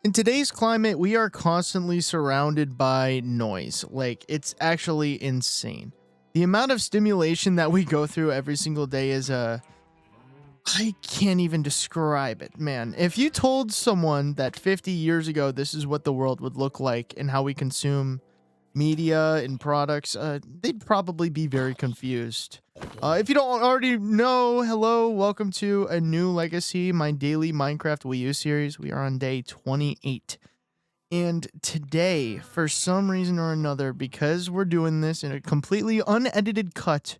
In today's climate, we are constantly surrounded by noise. Like, it's actually insane. The amount of stimulation that we go through every single day is I can't even describe it, man. If you told someone that 50 years ago this is what the world would look like and how we consume media and products, they'd probably be very confused. If you don't already know, hello, welcome to a new legacy, my daily Minecraft Wii U series. We are on day 28. And today, for some reason or another, because we're doing this in a completely unedited cut,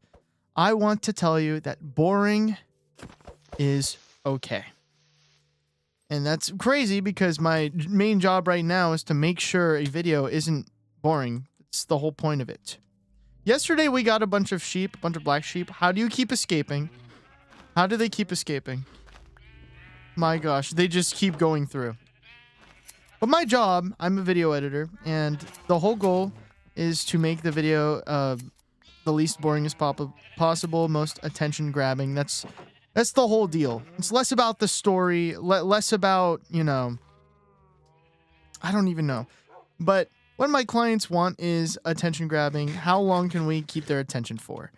I want to tell you that boring is okay. And that's crazy because my main job right now is to make sure a video isn't boring. It's the whole point of it. Yesterday we got a bunch of sheep, a bunch of black sheep. How do you keep escaping? How do they keep escaping? My gosh, they just keep going through. But my job, I'm a video editor, and the whole goal is to make the video the least boring as possible, most attention grabbing. That's the whole deal. It's less about the story, less about, I don't even know. But what my clients want is attention grabbing. How long can we keep their attention for?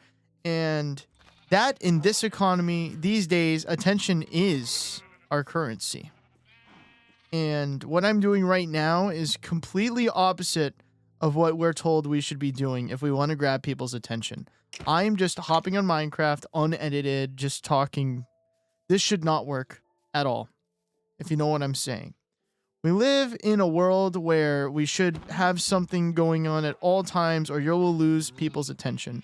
And that in this economy, these days, attention is our currency. And what I'm doing right now is completely opposite of what we're told we should be doing if we want to grab people's attention. I'm just hopping on Minecraft, unedited, just talking. This should not work at all, if you know what I'm saying. We live in a world where we should have something going on at all times or you will lose people's attention.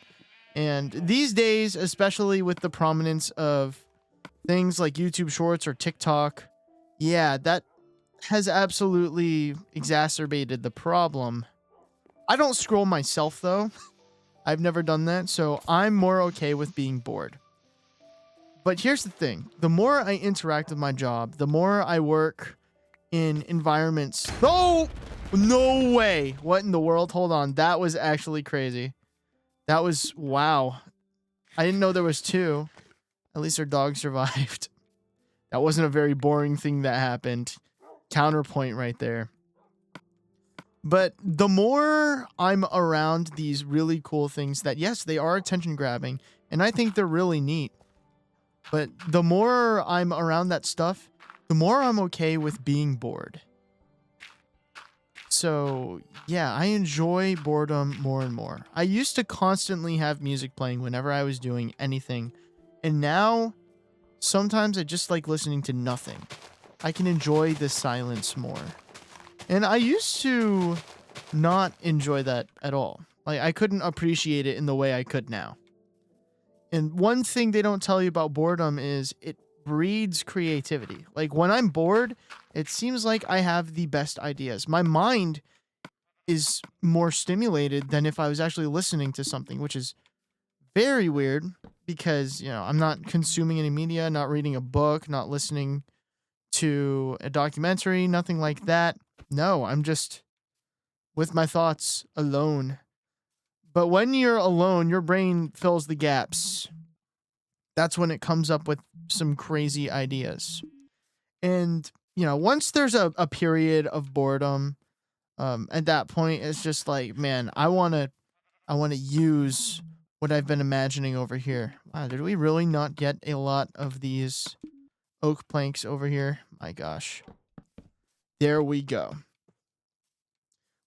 And these days, especially with the prominence of things like YouTube Shorts or TikTok, yeah, that has absolutely exacerbated the problem. I don't scroll myself, though. I've never done that, so I'm more okay with being bored. But here's the thing. The more I interact with my job, the more I work in environments. Oh, no way. What in the world? Hold on. That was actually crazy. That was, wow. I didn't know there was two. At least our dog survived. That wasn't a very boring thing that happened. Counterpoint right there. But the more I'm around these really cool things that, yes, they are attention grabbing, and I think they're really neat. But the more I'm around that stuff, the more I'm okay with being bored. So, yeah, I enjoy boredom more and more. I used to constantly have music playing whenever I was doing anything. And now, sometimes I just like listening to nothing. I can enjoy the silence more. And I used to not enjoy that at all. Like, I couldn't appreciate it in the way I could now. And one thing they don't tell you about boredom is it breeds creativity. Like, when I'm bored, it seems like I have the best ideas. My mind is more stimulated than if I was actually listening to something, which is very weird because, I'm not consuming any media, not reading a book, not listening to a documentary, nothing like that. No, I'm just with my thoughts alone. But when you're alone, your brain fills the gaps. That's when it comes up with some crazy ideas. And, once there's a period of boredom, at that point, it's just like, man, I want to use what I've been imagining over here. Wow, did we really not get a lot of these oak planks over here? My gosh. There we go.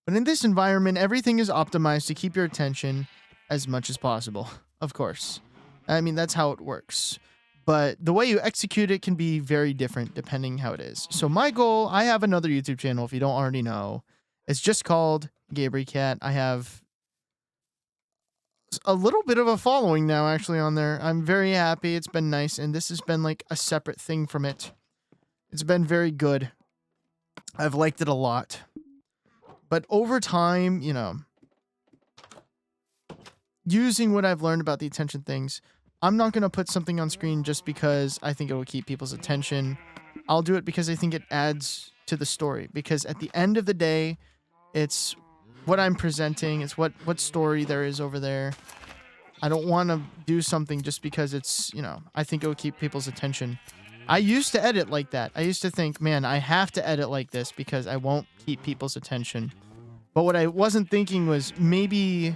But in this environment, everything is optimized to keep your attention as much as possible. Of course. I mean, that's how it works. But the way you execute it can be very different depending how it is. So my goal, I have another YouTube channel if you don't already know. It's just called Gabrie Cat. I have a little bit of a following now actually on there. I'm very happy. It's been nice. And this has been like a separate thing from it. It's been very good. I've liked it a lot. But over time, using what I've learned about the attention things, I'm not going to put something on screen just because I think it will keep people's attention. I'll do it because I think it adds to the story. Because at the end of the day, it's what I'm presenting. It's what story there is over there. I don't want to do something just because it's, I think it will keep people's attention. I used to edit like that. I used to think, man, I have to edit like this because I won't keep people's attention. But what I wasn't thinking was maybe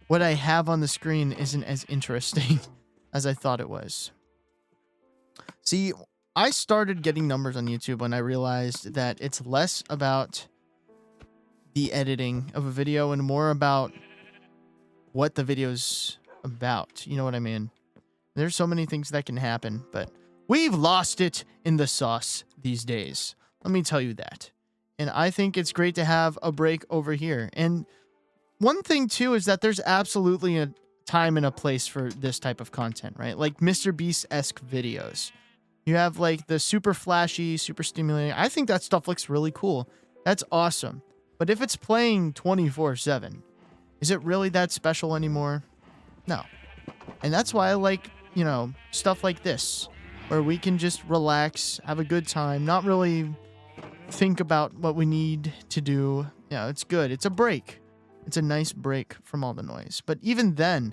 what I have on the screen isn't as interesting as I thought it was. See, I started getting numbers on YouTube when I realized that it's less about the editing of a video and more about what the video's about. You know what I mean? There's so many things that can happen, but we've lost it in the sauce these days. Let me tell you that. And I think it's great to have a break over here. And one thing too is that there's absolutely a time and a place for this type of content, right? Like Mr. Beast-esque videos. You have like the super flashy, super stimulating. I think that stuff looks really cool. That's awesome. But if it's playing 24/7, is it really that special anymore? No. And that's why I like, you know, stuff like this, where we can just relax, have a good time, not really think about what we need to do. Yeah, it's good. It's a break. It's a nice break from all the noise. But even then,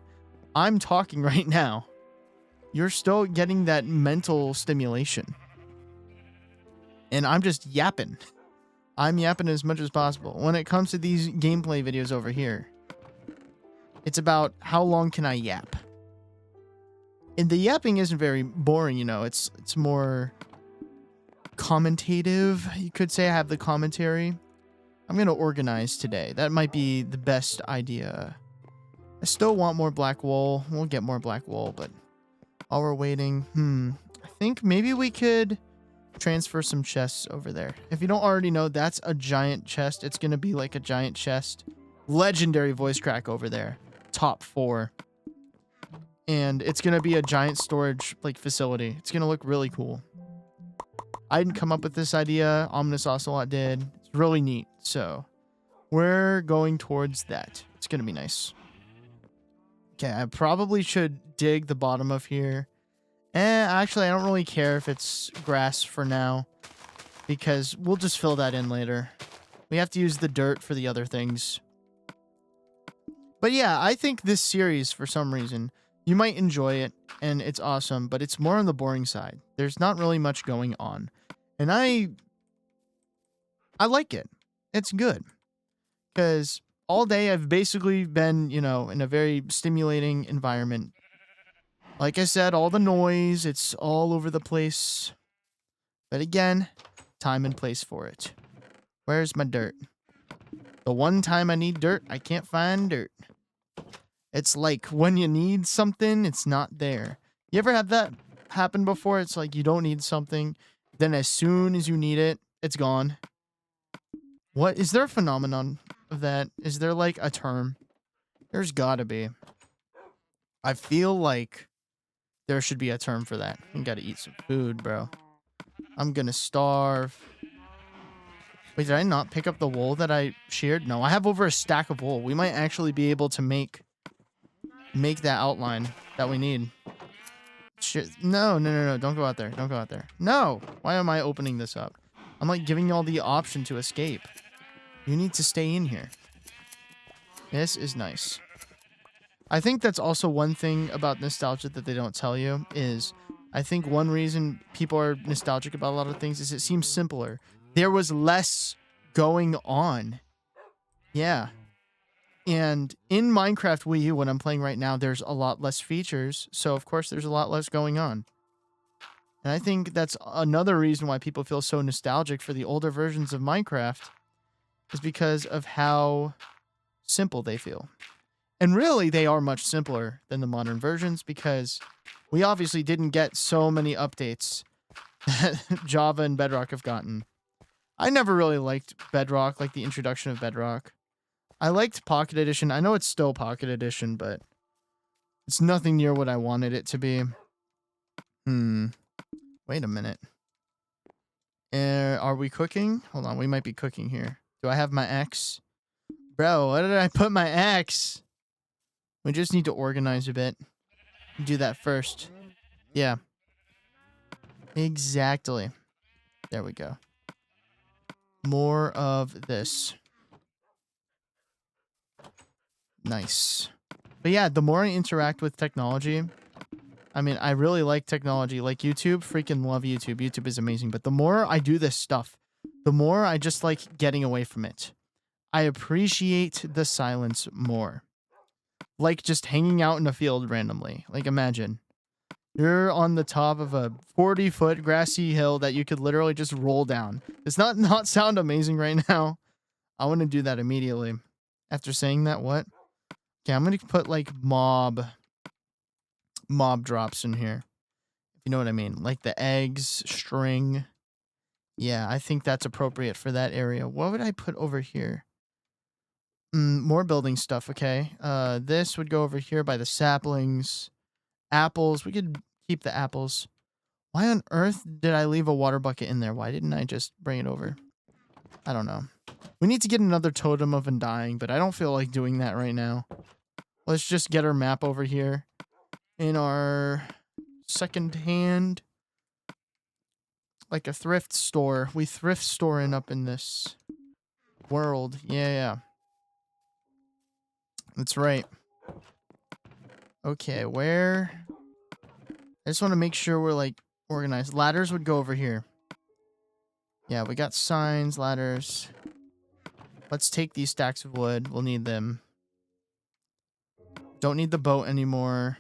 I'm talking right now. You're still getting that mental stimulation. And I'm just yapping. I'm yapping as much as possible. When it comes to these gameplay videos over here, it's about how long can I yap? And the yapping isn't very boring, you know. It's more commentative. You could say I have the commentary. I'm going to organize today. That might be the best idea. I still want more black wool. We'll get more black wool, but while we're waiting, I think maybe we could transfer some chests over there. If you don't already know, that's a giant chest. It's going to be like a giant chest. Legendary voice crack over there. Top 4. And it's going to be a giant storage like facility. It's going to look really cool. I didn't come up with this idea. Ominous Ocelot did. It's really neat. So we're going towards that. It's going to be nice. Okay, I probably should dig the bottom of here. Actually, I don't really care if it's grass for now, because we'll just fill that in later. We have to use the dirt for the other things. But yeah, I think this series, for some reason, you might enjoy it, and it's awesome, but it's more on the boring side. There's not really much going on. And I like it. It's good. Because all day I've basically been, you know, in a very stimulating environment. Like I said, all the noise, it's all over the place. But again, time and place for it. Where's my dirt? The one time I need dirt, I can't find dirt. It's like when you need something, it's not there. You ever have that happen before? It's like you don't need something, then as soon as you need it, it's gone. What is there a phenomenon of that? Is there like a term? There's gotta be. I feel like there should be a term for that. You gotta eat some food, bro. I'm gonna starve. Wait, did I not pick up the wool that I sheared? No, I have over a stack of wool. We might actually be able to make that outline that we need. Shit. No. Don't go out there. Don't go out there. No. Why am I opening this up? I'm like giving y'all the option to escape. You need to stay in here. This is nice. I think that's also one thing about nostalgia that they don't tell you is I think one reason people are nostalgic about a lot of things is it seems simpler. There was less going on. Yeah. And in Minecraft Wii U, when I'm playing right now, there's a lot less features. So, of course, there's a lot less going on. And I think that's another reason why people feel so nostalgic for the older versions of Minecraft is because of how simple they feel. And really, they are much simpler than the modern versions because we obviously didn't get so many updates that Java and Bedrock have gotten. I never really liked Bedrock, like the introduction of Bedrock. I liked Pocket Edition. I know it's still Pocket Edition, but it's nothing near what I wanted it to be. Wait a minute. Are we cooking? Hold on, we might be cooking here. Do I have my axe? Bro, where did I put my axe? We just need to organize a bit. Do that first. Yeah. Exactly. There we go. More of this. Nice. But yeah, the more I interact with technology, I mean, I really like technology. Like YouTube, freaking love YouTube. YouTube is amazing. But the more I do this stuff, the more I just like getting away from it. I appreciate the silence more. Like just hanging out in a field randomly. Like imagine you're on the top of a 40-foot grassy hill that you could literally just roll down. Does not sound amazing right now? I want to do that immediately. After saying that, what? Okay, I'm going to put like mob drops in here. If you know what I mean. Like the eggs, string. Yeah, I think that's appropriate for that area. What would I put over here? More building stuff, okay. This would go over here by the saplings. Apples. We could keep the apples. Why on earth did I leave a water bucket in there? Why didn't I just bring it over? I don't know. We need to get another totem of undying, but I don't feel like doing that right now. Let's just get our map over here in our second hand. Like a thrift store. We thrift storing up in this world. Yeah. That's right. Okay, where? I just want to make sure we're like organized. Ladders would go over here. Yeah, we got signs, ladders. Let's take these stacks of wood. We'll need them. Don't need the boat anymore.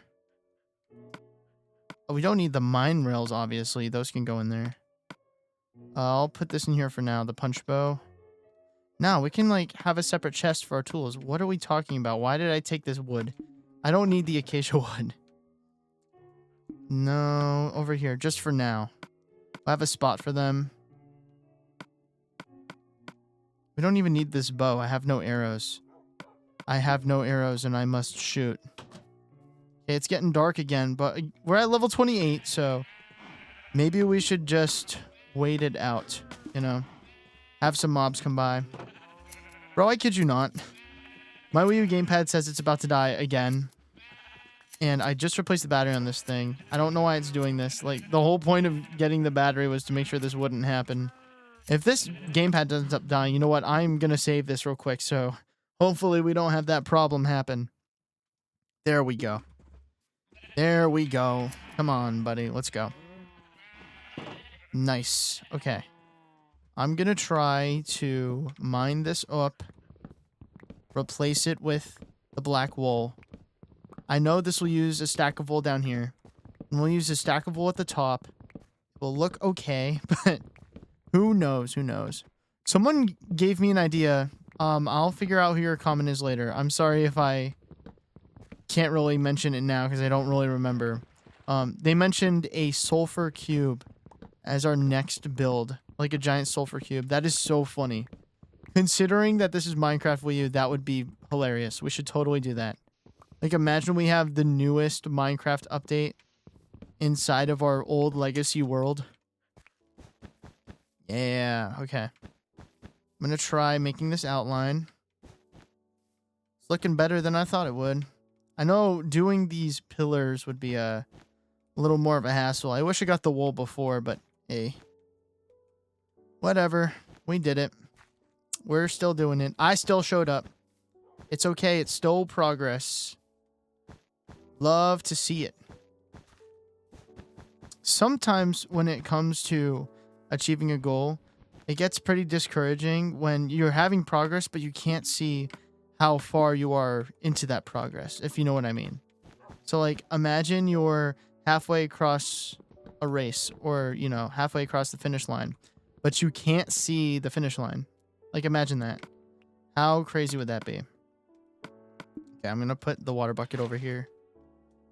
Oh, we don't need the mine rails, obviously. Those can go in there. I'll put this in here for now. The punch bow. Now, we can, like, have a separate chest for our tools. What are we talking about? Why did I take this wood? I don't need the acacia wood. No, over here. Just for now. I have a spot for them. We don't even need this bow. I have no arrows. I have no arrows, and I must shoot. Okay, it's getting dark again, but we're at level 28, so maybe we should just wait it out, you know? Have some mobs come by. Bro, I kid you not. My Wii U gamepad says it's about to die again. And I just replaced the battery on this thing. I don't know why it's doing this. Like, the whole point of getting the battery was to make sure this wouldn't happen. If this gamepad doesn't end up dying, you know what? I'm going to save this real quick, so hopefully we don't have that problem happen. There we go. There we go. Come on, buddy. Let's go. Nice. Okay. I'm going to try to mine this up. Replace it with the black wool. I know this will use a stack of wool down here. And we'll use a stack of wool at the top. It will look okay, but who knows? Who knows? Someone gave me an idea. I'll figure out who your comment is later. I'm sorry if I can't really mention it now because I don't really remember. They mentioned a sulfur cube as our next build. Like a giant sulfur cube. That is so funny. Considering that this is Minecraft Wii U, that would be hilarious. We should totally do that. Like, imagine we have the newest Minecraft update inside of our old legacy world. Yeah, okay. I'm gonna try making this outline. It's looking better than I thought it would. I know doing these pillars would be a little more of a hassle. I wish I got the wool before, but hey. Whatever. We did it. We're still doing it. I still showed up. It's okay. It's still progress. Love to see it. Sometimes when it comes to achieving a goal, it gets pretty discouraging when you're having progress, but you can't see how far you are into that progress, if you know what I mean. So, like, imagine you're halfway across a race or, you know, halfway across the finish line, but you can't see the finish line. Like, imagine that. How crazy would that be? Okay, I'm going to put the water bucket over here.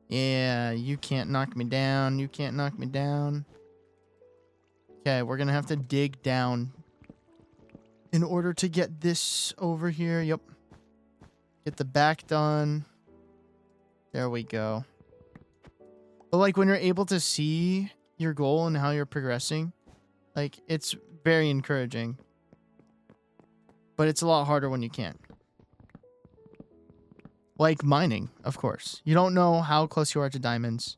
Yeah, you can't knock me down. You can't knock me down. Okay, we're going to have to dig down in order to get this over here. Yep. Get the back done. There we go. But, like, when you're able to see your goal and how you're progressing, like, it's very encouraging. But it's a lot harder when you can't. Like mining, of course. You don't know how close you are to diamonds.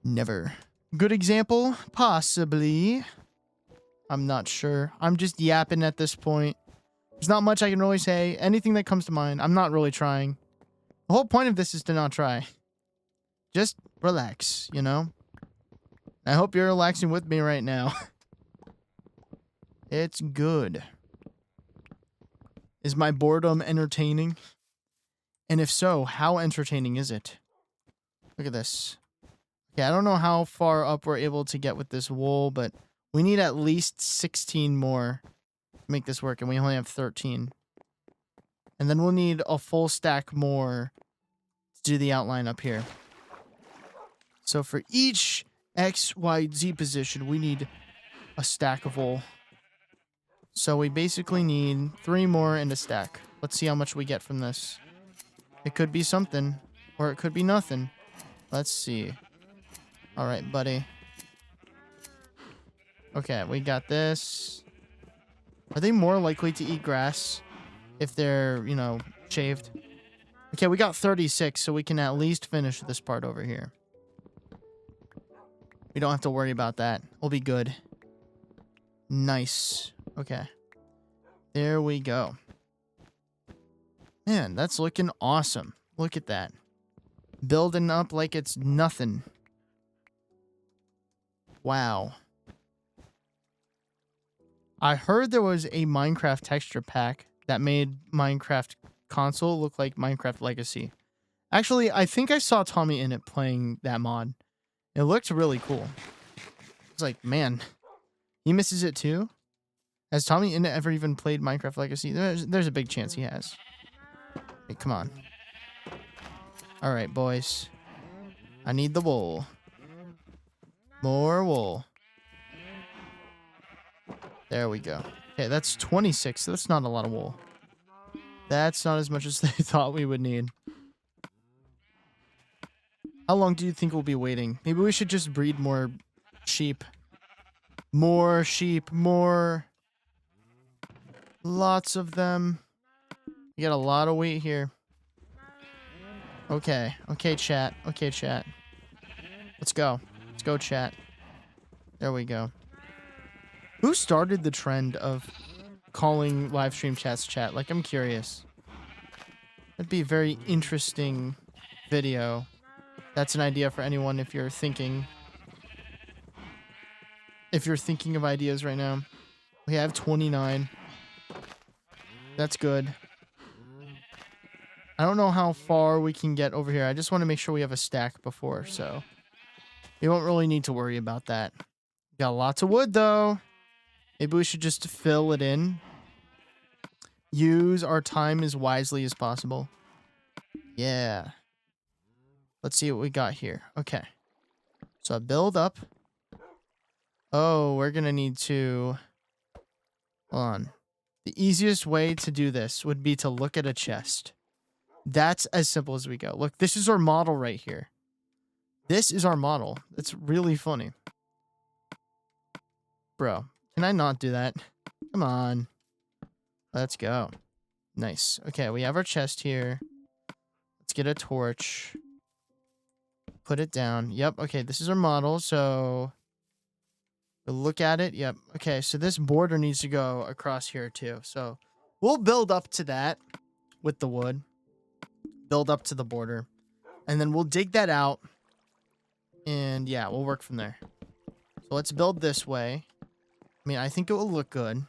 Never. Good example? Possibly. I'm not sure. I'm just yapping at this point. There's not much I can really say. Anything that comes to mind. I'm not really trying. The whole point of this is to not try. Just relax, you know? I hope you're relaxing with me right now. It's good. Is my boredom entertaining? And if so, how entertaining is it? Look at this. Okay, I don't know how far up we're able to get with this wool, but we need at least 16 more to make this work, and we only have 13. And then we'll need a full stack more to do the outline up here. So for each X, Y, Z position, we need a stack of wool. So we basically need 3 more and a stack. Let's see how much we get from this. It could be something, or it could be nothing. Let's see. All right, buddy. Okay, we got this. Are they more likely to eat grass if they're, you know, shaved? Okay, we got 36, so we can at least finish this part over here. We don't have to worry about that. We'll be good. Nice. Okay. There we go. Man, that's looking awesome. Look at that. Building up like it's nothing. Wow. I heard there was a Minecraft texture pack that made Minecraft console look like Minecraft Legacy. Actually, I think I saw Tommy in it playing that mod. It looked really cool. It's like, man, he misses it too? Has Tommy in it ever even played Minecraft Legacy? There's a big chance he has. Hey, come on. All right, boys. I need the wool. More wool. There we go. Okay, that's 26. So that's not a lot of wool. That's not as much as they thought we would need. How long do you think we'll be waiting? Maybe we should just breed more sheep. More sheep. More. Lots of them. You got a lot of weight here. Okay. Okay, chat. Okay, chat. Let's go. Let's go, chat. There we go. Who started the trend of calling live stream chats chat? Like, I'm curious. That'd be a very interesting video. That's an idea for anyone if you're thinking. If you're thinking of ideas right now. We have 29. That's good. I don't know how far we can get over here. I just want to make sure we have a stack before, so we won't really need to worry about that. Got lots of wood, though. Maybe we should just fill it in. Use our time as wisely as possible. Yeah. Let's see what we got here. Okay. So build up. Oh, we're going to need to... Hold on. The easiest way to do this would be to look at a chest. That's as simple as we go. Look, this is our model right here. This is our model. It's really funny. Bro, can I not do that? Come on. Let's go. Nice. Okay, we have our chest here. Let's get a torch. Put it down. Yep, okay, this is our model, so... We'll look at it. Yep. Okay, so this border needs to go across here too. So we'll build up to that with the wood. Build up to the border. And then we'll dig that out. And yeah, we'll work from there. So let's build this way. I mean, I think it will look good.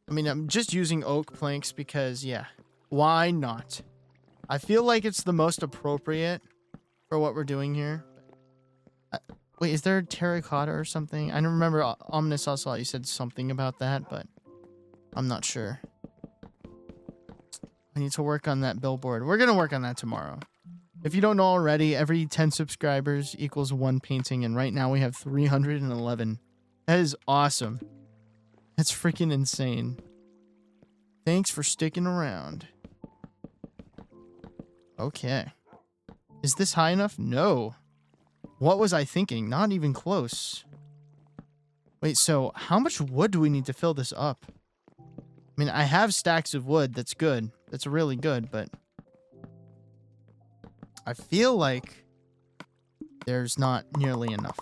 I mean, I'm just using oak planks because, yeah, why not? I feel like it's the most appropriate for what we're doing here. Wait, is there terracotta or something? I don't remember. Ominous Ocelot, you said something about that, but I'm not sure. I need to work on that billboard. We're going to work on that tomorrow. If you don't know already, every 10 subscribers equals 1 painting, and right now we have 311. That is awesome. That's freaking insane. Thanks for sticking around. Okay. Is this high enough? No. What was I thinking? Not even close. Wait, so how much wood do we need to fill this up? I mean, I have stacks of wood. That's good. That's really good, but I feel like there's not nearly enough.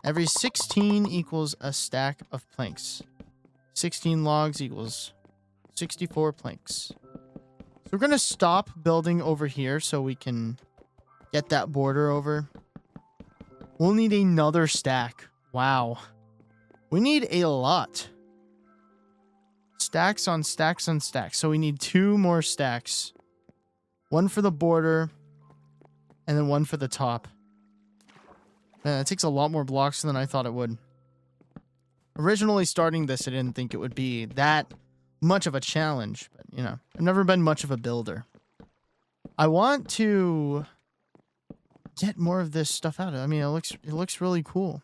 Every 16 equals a stack of planks. 16 logs equals 64 planks. So we're going to stop building over here so we can Get that border over. We'll need another stack. Wow. We need a lot. Stacks on stacks on stacks. So we need 2 more stacks. One for the border. And then one for the top. Man, that takes a lot more blocks than I thought it would. Originally starting this, I didn't think it would be that much of a challenge. But, you know, I've never been much of a builder. I want to get more of this stuff out. I mean, it looks really cool.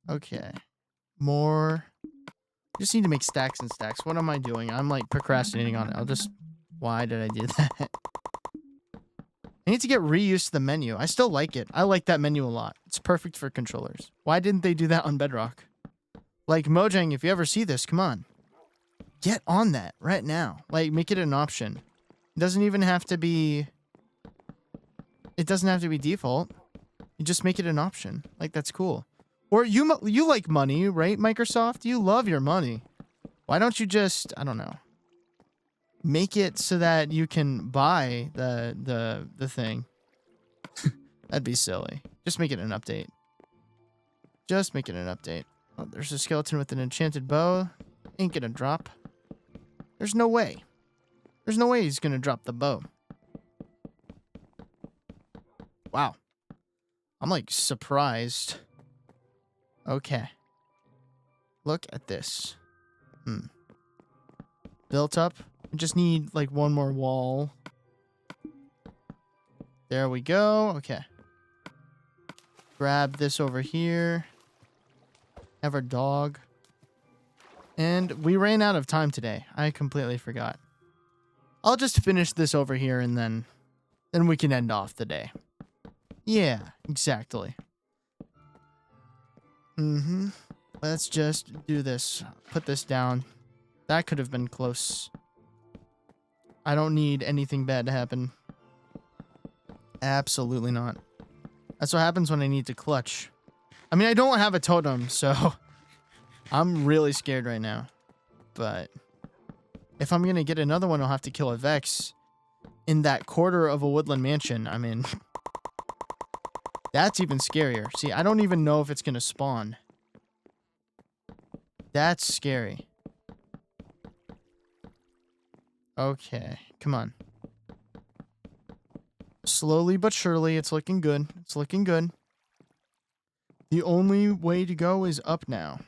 Okay. More. Just need to make stacks and stacks. What am I doing? I'm like procrastinating on it. Why did I do that? I need to get reused to the menu. I still like it. I like that menu a lot. It's perfect for controllers. Why didn't they do that on Bedrock? Like, Mojang, if you ever see this, come on. Get on that right now. Like, make it an option. It doesn't even have to be... It doesn't have to be default. You just make it an option. Like, that's cool. Or you like money, right, Microsoft? You love your money. Why don't you just, I don't know, make it so that you can buy the thing? That'd be silly. Just make it an update. Just make it an update. Oh, there's a skeleton with an enchanted bow. Ain't gonna drop. There's no way. There's no way he's gonna drop the bow. Wow. I'm like surprised. Okay. Look at this. Built up. I just need like one more wall. There we go. Okay. Grab this over here. Have our dog. And we ran out of time today. I completely forgot. I'll just finish this over here and then we can end off the day. Yeah, exactly. Let's just do this. Put this down. That could have been close. I don't need anything bad to happen. Absolutely not. That's what happens when I need to clutch. I mean, I don't have a totem, so I'm really scared right now. But if I'm going to get another one, I'll have to kill a Vex in that quarter of a woodland mansion. I mean, that's even scarier. See, I don't even know if it's going to spawn. That's scary. Okay, come on. Slowly but surely, it's looking good. It's looking good. The only way to go is up now.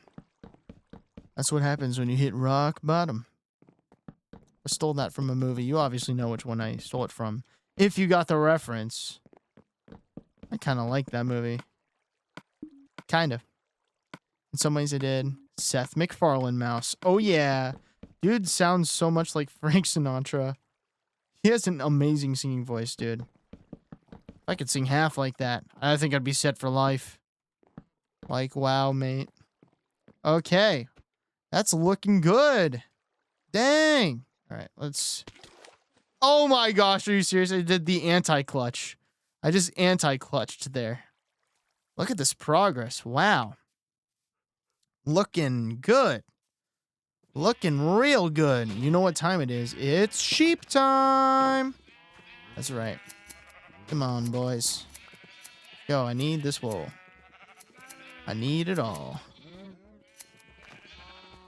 That's what happens when you hit rock bottom. I stole that from a movie. You obviously know which one I stole it from. If you got the reference. I kind of like that movie. Kind of. In some ways I did. Seth MacFarlane mouse. Oh yeah. Dude sounds so much like Frank Sinatra. He has an amazing singing voice, dude. If I could sing half like that, I think I'd be set for life. Like, wow, mate. Okay. That's looking good. Dang. All right, let's... Oh my gosh, are you serious? I did the anti-clutch. I just anti-clutched there. Look at this progress. Wow. Looking good. Looking real good. You know what time it is. It's sheep time. That's right. Come on, boys. Yo, I need this wool. I need it all.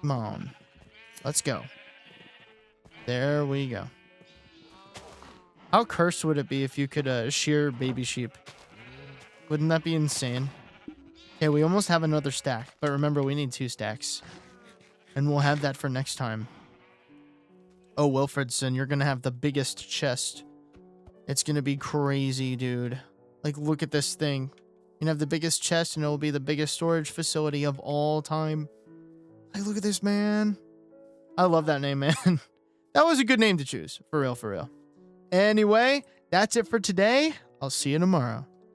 Come on. Let's go. There we go. How cursed would it be if you could shear baby sheep? Wouldn't that be insane? Okay, we almost have another stack. But remember, we need 2 stacks. And we'll have that for next time. Oh, Wilfredson, you're going to have the biggest chest. It's going to be crazy, dude. Like, look at this thing. You're going to have the biggest chest, and it will be the biggest storage facility of all time. Like, look at this, man. I love that name, man. That was a good name to choose. For real, for real. Anyway, that's it for today. I'll see you tomorrow.